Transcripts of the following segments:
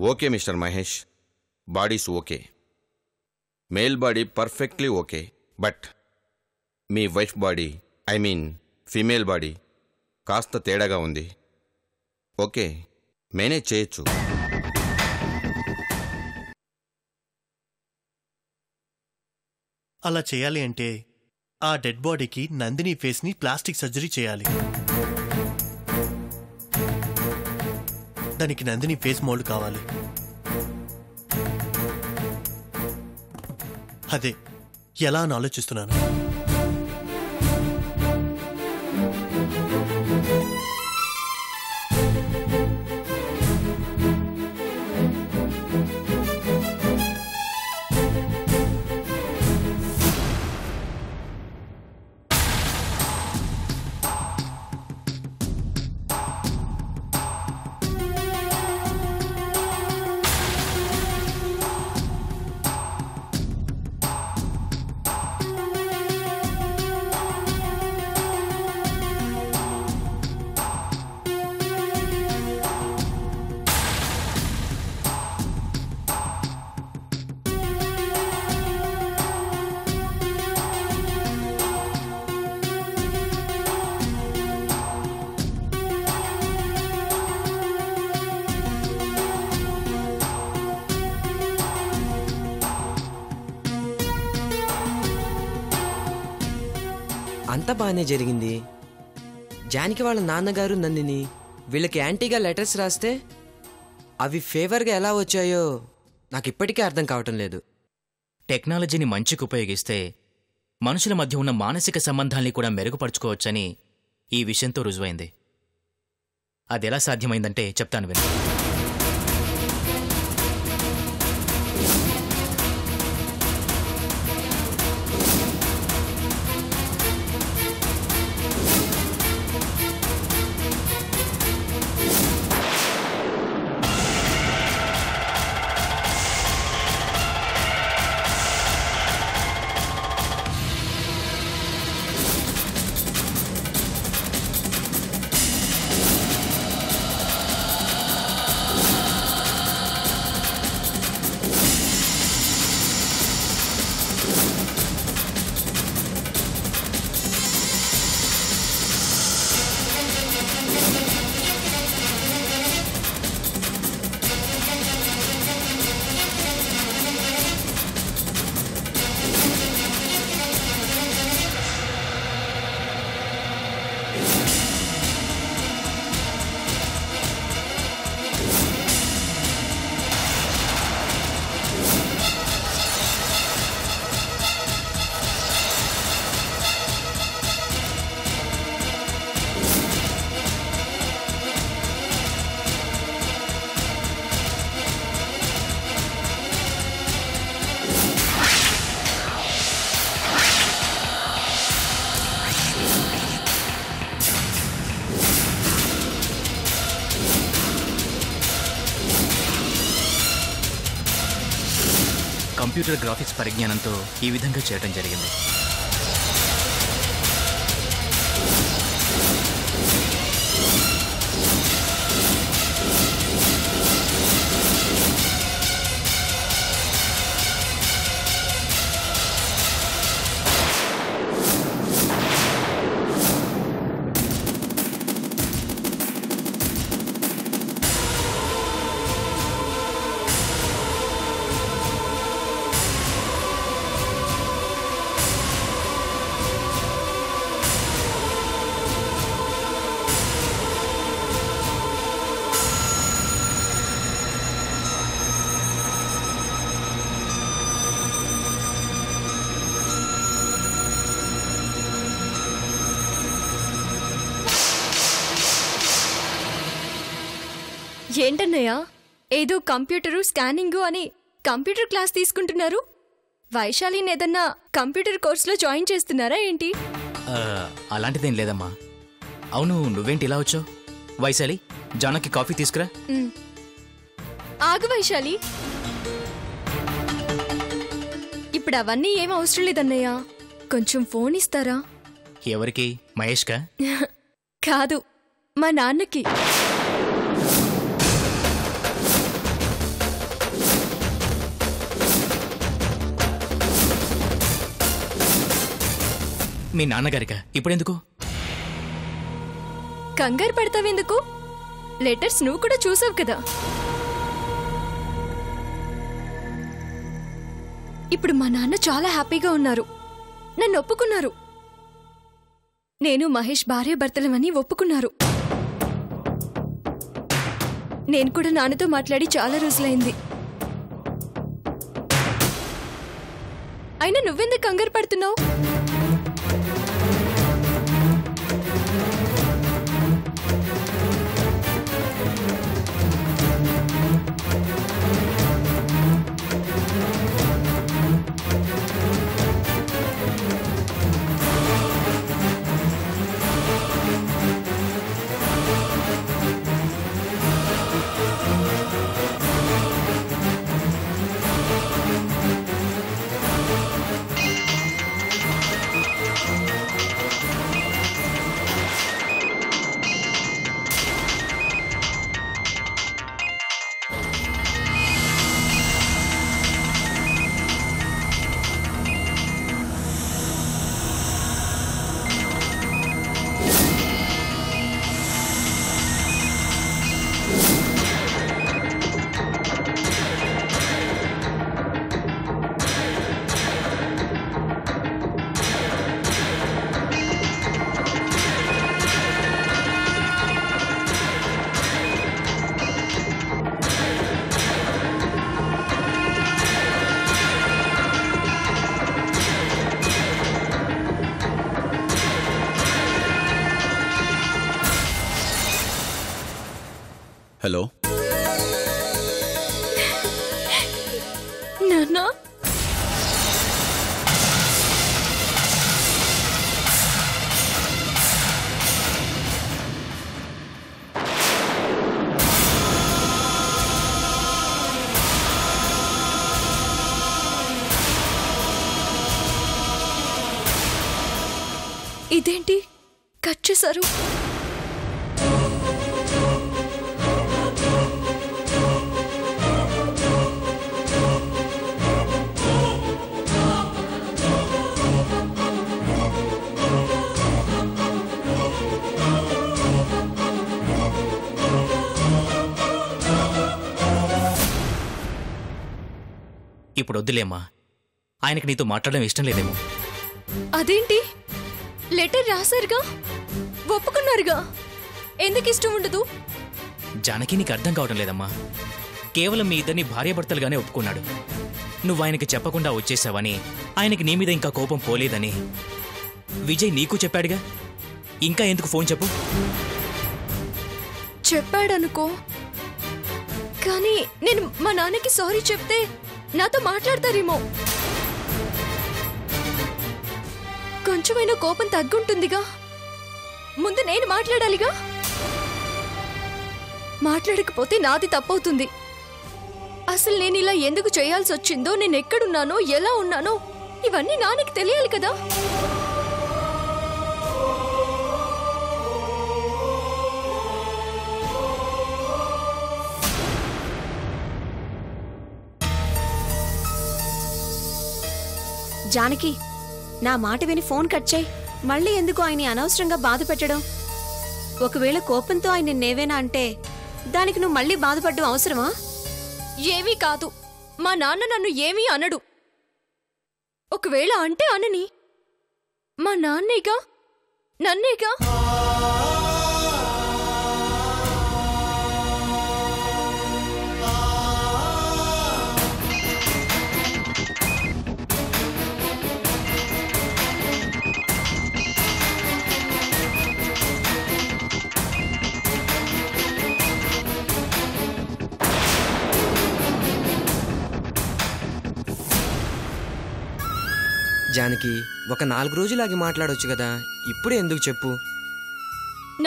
Okay mister Mahesh, bodies okay, male body perfectly okay. But me wife body, I mean female body కాస్త తేడాగా ఉంది. Okay, manage చేయొచ్చు. అలా చేయాలి అంటే ఆ డెడ్ బాడీకి నందిని ఫేస్ని ప్లాస్టిక్ సర్జరీ చేయాలి. దానికి నందిని ఫేస్ మోల్డ్ కావాలి. అదే ఎలా అని ఆలోచిస్తున్నాను. అంతా బాగానే జరిగింది. జానికి వాళ్ళ నాన్నగారు నందిని వీళ్ళకి యాంటీగా లెటర్స్ రాస్తే అవి ఫేవర్గా ఎలా వచ్చాయో నాకు ఇప్పటికీ అర్థం కావటం లేదు. టెక్నాలజీని మంచికి ఉపయోగిస్తే మనుషుల మధ్య ఉన్న మానసిక సంబంధాల్ని కూడా మెరుగుపరుచుకోవచ్చని ఈ విషయంతో రుజువైంది. అదెలా సాధ్యమైందంటే చెప్తాను విను. కంప్యూటర్ గ్రాఫిక్స్ పరిజ్ఞానంతో ఈ విధంగా చేయడం జరిగింది. ఏంటన్నయ్య ఏదో కంప్యూటరు స్కానింగు అని కంప్యూటర్ క్లాస్ తీసుకుంటున్నారు? వైశాలిని ఏదన్నా కంప్యూటర్ కోర్సులో జాయిన్ చేస్తున్నారా ఏంటి? అలాంటిదేం లేదమ్మా. అవును, నువ్వేంటి ఇలా వచ్చావు? వైశాలి, జానకి కాఫీ తీసుకురా. ఆగు వైశాలి, ఇప్పుడు అవన్నీ ఏం అవసరం లేదన్నయ్య. కొంచెం ఫోన్ ఇస్తారా? ఎవరికి? మహేష్కా? కాదు, మా నాన్నకి. మీ నాన్నగారిగా ఇప్పుడెందుకు? కంగారు పడతావెందుకు? లెటర్స్ నువ్వు కూడా చూసావు కదా. ఇప్పుడు మా నాన్న చాలా హ్యాపీగా ఉన్నారు. నన్ను ఒప్పుకున్నారు. నేను మహేష్ భార్యాభర్తలమని ఒప్పుకున్నారు. నేను కూడా నాన్నతో మాట్లాడి చాలా రోజులైంది. అయినా నువ్వెందుకు కంగారు పడుతున్నావు? హలో నాన్న, ఇదేంటి కట్ చేశారు? ఇప్పుడు వద్దులేమ్మా. ఆయనకి నీతో మాట్లాడడం ఇష్టం లేదేమో. అదేంటి? లెటర్ రాశారుగా, ఒప్పుకున్నారుగా, ఎందుకు ఇష్టం ఉండదు? జానకి నీకు అర్థం కావడం లేదమ్మా. కేవలం మీ ఇద్దరిని భార్యాభర్తలుగానే ఒప్పుకున్నాడు. నువ్వు ఆయనకి చెప్పకుండా వచ్చేసావని, ఆయనకి నీ మీద ఇంకా కోపం పోలేదని విజయ్ నీకు చెప్పాడుగా. ఇంకా ఎందుకు ఫోన్ చెప్పు? చెప్పాడనుకో, కానీ నేను మా నాన్నకి సారీ చెప్తే నాతో మాట్లాడతారేమో. కొంచెమైనా కోపం తగ్గుంటుందిగా. ముందు నేను మాట్లాడాలిగా. మాట్లాడకపోతే నాది తప్పవుతుంది. అసలు నేను ఇలా ఎందుకు చేయాల్సి వచ్చిందో, నేను ఎక్కడున్నానో, ఎలా ఉన్నానో ఇవన్నీ నాన్నకి తెలియాలి కదా. జానకి, నా మాట విని ఫోన్ కట్ చేయి. మళ్ళీ ఎందుకు ఆయన్ని అనవసరంగా బాధ పెట్టడం? ఒకవేళ కోపంతో ఆయన నిన్నేవేనా అంటే దానికి నువ్వు మళ్ళీ బాధపడ్డం అవసరమా? ఏమీ కాదు, మా నాన్న నన్ను ఏమీ అనడు. ఒకవేళ అంటే అనని, మా నాన్నేగా, నన్నేగా. జానకి, ఒక 4 రోజులాగి మాట్లాడొచ్చు కదా, ఇప్పుడే ఎందుకు చెప్పు?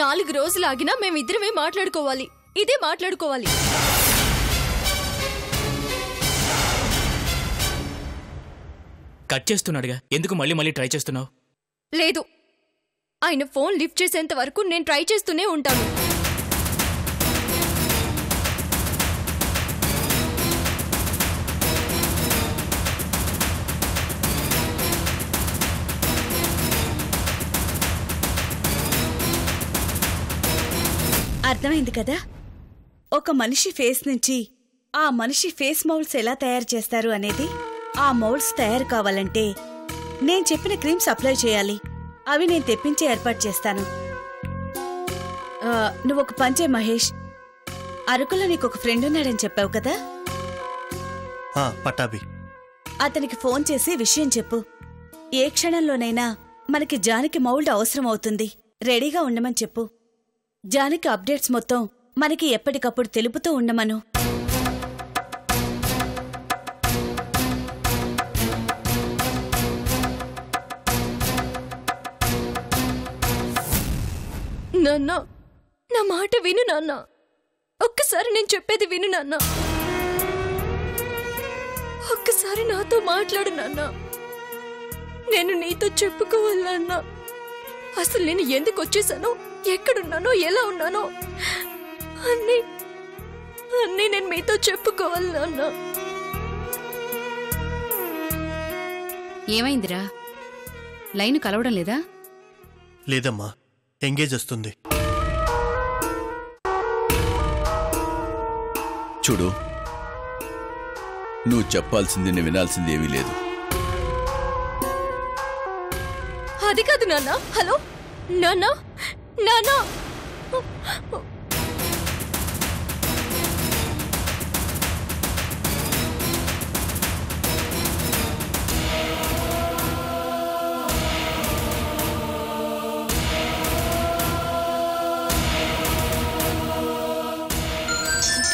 4 రోజులాగినా మేమిద్దరమే మాట్లాడుకోవాలి, ఇదే మాట్లాడుకోవాలి. కట్ చేస్తున్నాడుగా, ఎందుకు మళ్ళీ మళ్ళీ ట్రై చేస్తున్నావు? లేదు, ఆయన ఫోన్ లిఫ్ట్ చేసేంత వరకు నేను ట్రై చేస్తూనే ఉంటాను. అర్థమైంది కదా? ఒక మనిషి ఫేస్ నుంచి ఆ మనిషి ఫేస్ మౌల్డ్స్ ఎలా తయారు చేస్తారు అనేది, ఆ మౌల్డ్స్ తయారు కావాలంటే నేను చెప్పిన క్రీమ్స్ అప్లై చేయాలి. అవి నేను తెప్పించి ఏర్పాటు చేస్తాను. నువ్వు ఒక పంచే మహేష్, అరకులో నీకు ఒక ఫ్రెండ్ ఉన్నాడని చెప్పావు కదా? పటాబి. అతనికి ఫోన్ చేసి విషయం చెప్పు. ఏ క్షణంలోనైనా మనకి జానికి మౌల్డ్ అవసరం అవుతుంది, రెడీగా ఉండమని చెప్పు. జానికి అప్డేట్స్ మొత్తం మనకి ఎప్పటికప్పుడు తెలుపుతూ ఉండమను. నాన్న, నా మాట విను నాన్న. ఒక్కసారి నేను చెప్పేది విను నాన్న. ఒక్కసారి నాతో మాట్లాడు నాన్న. నేను నీతో చెప్పుకోవాలి నాన్న. అసలు నేను ఎందుకు వచ్చేసానో, ఎక్కడున్నానో, ఎలా ఉన్నానో అన్నీ నేను మీతో చెప్పుకోవాలి నాన్న. ఏమైందిరా? లైన్ కలవడం లేదా? లేదమ్మా, ఎంగేజ్ వస్తుంది. చూడు, నువ్వు చెప్పాల్సింది నేను వినాల్సింది ఏమీ లేదు. అది కాదు నాన్న. హలో నాన్న, నాన్న.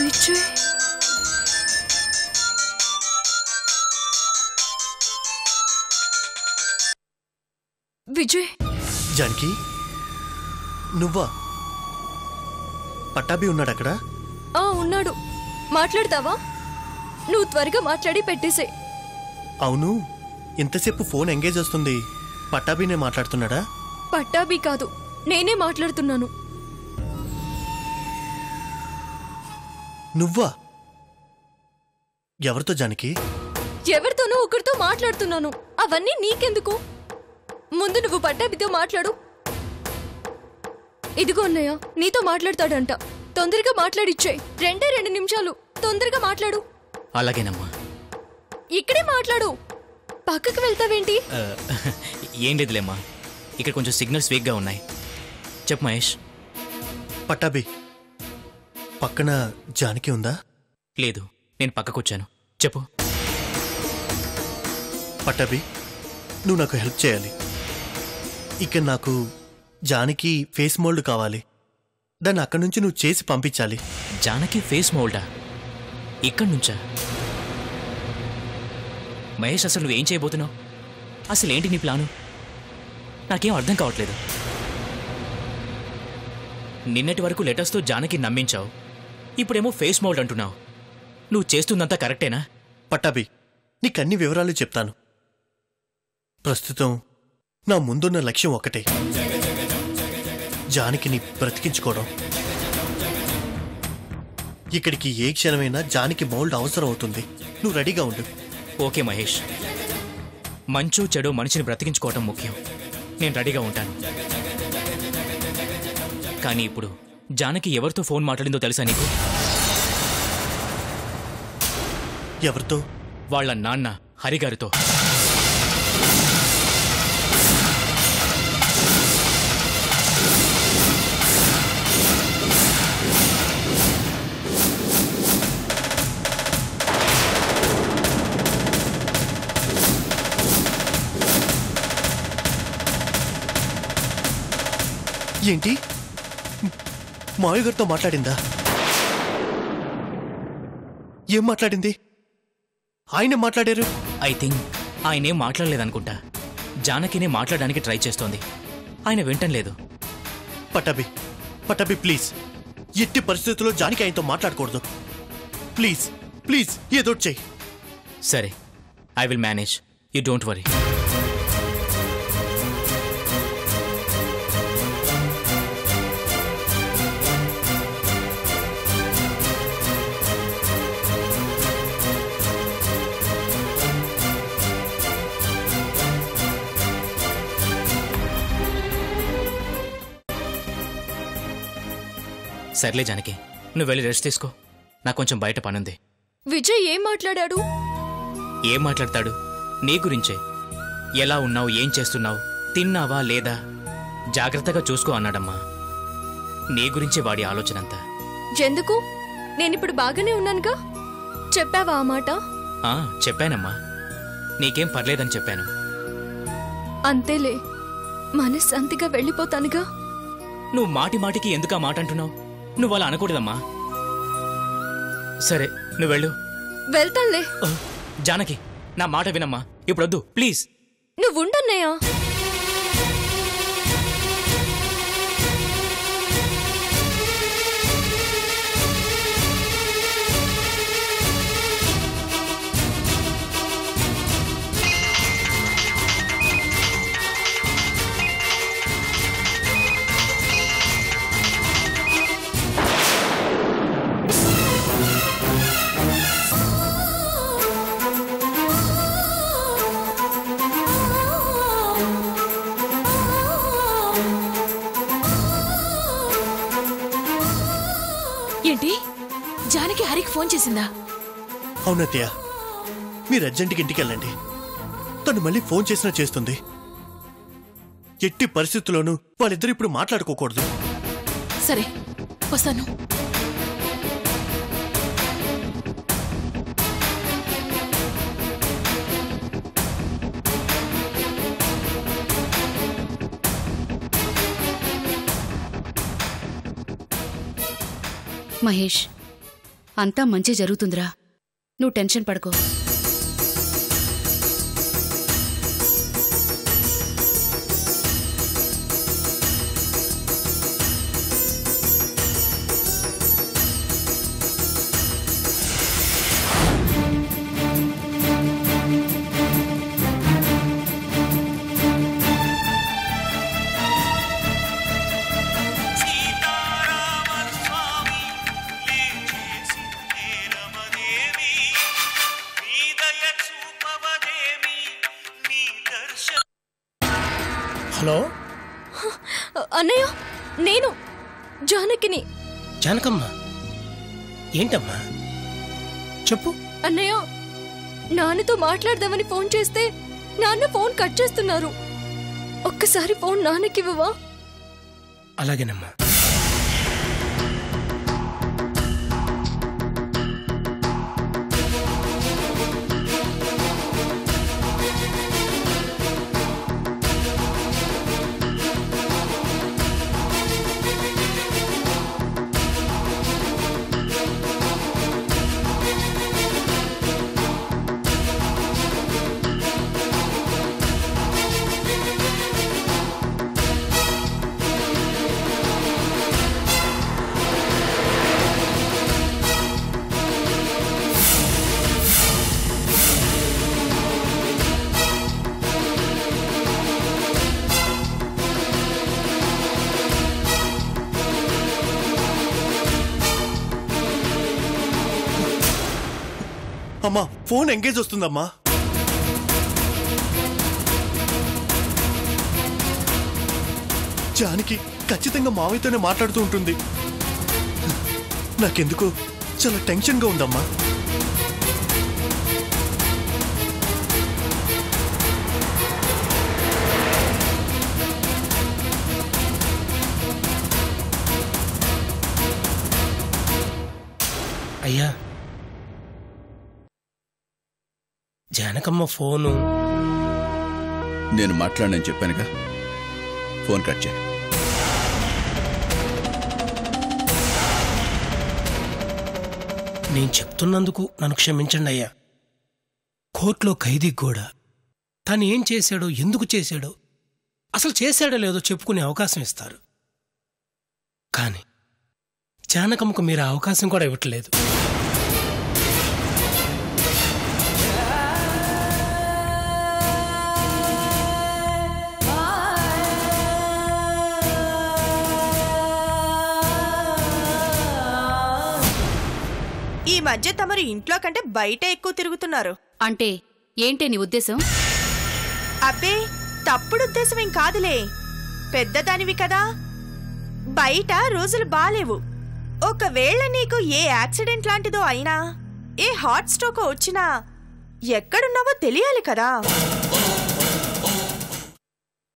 విజయ్, విజయ్. జానకి, నువ్వా? పట్టాభి ఉన్నాడు అక్కడ? ఉన్నాడు. మాట్లాడతావా? నువ్వు త్వరగా మాట్లాడి పెట్టేసే. అవును, ఇంతసేపు ఫోన్ ఎంగేజ్ వస్తుంది. పట్టాభినే మాట్లాడుతున్నాడా? పట్టాభి కాదు, నేనే మాట్లాడుతున్నాను. నువ్వా? ఎవరితో జానకి? ఎవరితోనో ఒకరితో మాట్లాడుతున్నాను. అవన్నీ నీకెందుకు? ముందు నువ్వు పట్టాభితో మాట్లాడు. ఇదిగో అన్నయ్య, నీతో మాట్లాడతాడంట. తొందరగా మాట్లాడిచ్చాయి. 2 నిమిషాలు. తొందరగా మాట్లాడు. అలాగేనమ్మా. ఇక్కడే మాట్లాడు. పక్కకు వెళ్తావేంటి? ఏం లేదులేమ్మా, ఇక్కడ కొంచెం సిగ్నల్స్ వీక్గా ఉన్నాయి. చెప్పు మహేష్. పట్టాభి, పక్కన జానకి ఉందా? లేదు, నేను పక్కకొచ్చాను. చెప్పు. పట్టాభి, నువ్వు నాకు హెల్ప్ చేయాలి. ఇక నాకు జానకి ఫేస్ మోల్డ్ కావాలి. దాన్ని అక్కడి నుంచి నువ్వు చేసి పంపించాలి. జానకి ఫేస్ మోల్డా? ఇక్కడి నుంచా? మహేష్, అసలు నువ్వేం చేయబోతున్నావు? అసలు ఏంటి నీ ప్లాను? నాకేం అర్థం కావట్లేదు. నిన్నటి వరకు లెటర్స్తో జానకి నమ్మించావు, ఇప్పుడేమో ఫేస్ మోల్డ్ అంటున్నావు. నువ్వు చేస్తుందంతా కరెక్టేనా? పట్టాభి, నీకన్ని వివరాలు చెప్తాను. ప్రస్తుతం నా ముందున్న లక్ష్యం ఒకటే, జానకిని బ్రతికించుకోవడం. ఇక్కడికి ఏ క్షణమైనా జానకి మౌల్డ్ అవసరం అవుతుంది. నువ్వు రెడీగా ఉండు. ఓకే మహేష్, మంచు చెడు మనిషిని బ్రతికించుకోవటం ముఖ్యం. నేను రెడీగా ఉంటాను. కానీ ఇప్పుడు జానకి ఎవరితో ఫోన్ మాట్లాడిందో తెలుసా నీకు? ఎవరితో? వాళ్ళ నాన్న హరిగారితో. ఏంటి? మావయ్య గారితో మాట్లాడిందా? ఏం మాట్లాడింది? ఆయనే మాట్లాడారు. ఐ థింక్ ఆయనేం మాట్లాడలేదనుకుంటా. జానకినే మాట్లాడడానికి ట్రై చేస్తోంది. ఆయన వింటం లేదు. పట్టాభి ప్లీజ్, ఎట్టి పరిస్థితుల్లో జానకి ఆయనతో మాట్లాడకూడదు. ప్లీజ్ ప్లీజ్, ఏదో చెయ్యి. సరే, I will manage. You don't worry. సర్లే జానకి, నువ్వు వెళ్ళి రెస్ట్ తీసుకో. నాకు కొంచెం బయట పనుంది. విజయ్ ఏం మాట్లాడాడు? ఏం మాట్లాడతాడు? నీ గురించే. ఎలా ఉన్నావు, ఏం చేస్తున్నావు, తిన్నావా లేదా, జాగ్రత్తగా చూసుకో అన్నాడమ్మా. నీ గురించే వాడి ఆలోచనంతా. ఎందుకు? నేనిప్పుడు బాగానే ఉన్నానుగా. చెప్పావా ఆ మాట? చెప్పానమ్మా, నీకేం పర్లేదని చెప్పాను. అంతేలే, మనశ్శాంతిగా వెళ్ళిపోతానుగా. నువ్వు మాటి మాటికి ఎందుకు ఆ మాట అంటున్నావు? నువ్వు అలా అనకూడదమ్మా. సరే, నువ్వు వెళ్ళు. వెళ్తానులే. జానకి, నా మాట వినమ్మా, ఇప్పుడొద్దు ప్లీజ్. నువ్వుండన్నయ్యా. ఏంటి, జానకి హరికి ఫోన్ చేసిందా? అవునత్తయ్య, మీరు అర్జెంటుగా ఇంటికి వెళ్ళండి. తను మళ్ళీ ఫోన్ చేసినా చేస్తుంది. ఎట్టి పరిస్థితుల్లోనూ వాళ్ళిద్దరు ఇప్పుడు మాట్లాడుకోకూడదు. సరే, వస్తాను. మహేష్, అంతా మంచి జరుగుతుందిరా, నువ్వు టెన్షన్ పడుకో. హలో అన్నయ్య, నేను జానకిని. జానకమ్మ, ఏంటమ్మా చెప్పు. అన్నయ్య, నాన్నతో మాట్లాడదామని ఫోన్ చేస్తే నాన్న ఫోన్ కట్ చేస్తున్నారు. ఒక్కసారి ఫోన్ నాన్నకివ్వవా? అలాగేనమ్మా. అమ్మా, ఫోన్ ఎంగేజ్ వస్తుందమ్మా. జానకి ఖచ్చితంగా మావయ్యతోనే మాట్లాడుతూ ఉంటుంది. నాకెందుకు చాలా టెన్షన్గా ఉందమ్మా. అయ్యా, జానకమ్మ ఫోను. నేను మాట్లాడనని చెప్పానుగా, ఫోన్ కట్ చేయి. నేను చెప్తున్నందుకు నన్ను క్షమించండి అయ్యా. కోర్టులో ఖైదీ కూడా తను ఏం చేశాడో, ఎందుకు చేశాడో, అసలు చేశాడో లేదో చెప్పుకునే అవకాశం ఇస్తారు. కానీ జానకమ్మకు మీరు ఆ అవకాశం కూడా ఇవ్వట్లేదు. ఈ మధ్య తమరు ఇంట్లో కంటే బయట ఎక్కువ తిరుగుతున్నారు. అంటే ఏంటే నీ ఉద్దేశం? అబ్బే, తప్పుడు ఉద్దేశమేం కాదులే. పెద్దదానివి కదా, బయట రోజులు బాలేవు. ఒకవేళ నీకు ఏ యాక్సిడెంట్ లాంటిదో అయినా ఏ హార్ట్ స్ట్రోక్ వచ్చినా ఎక్కడున్నావో తెలియాలి కదా.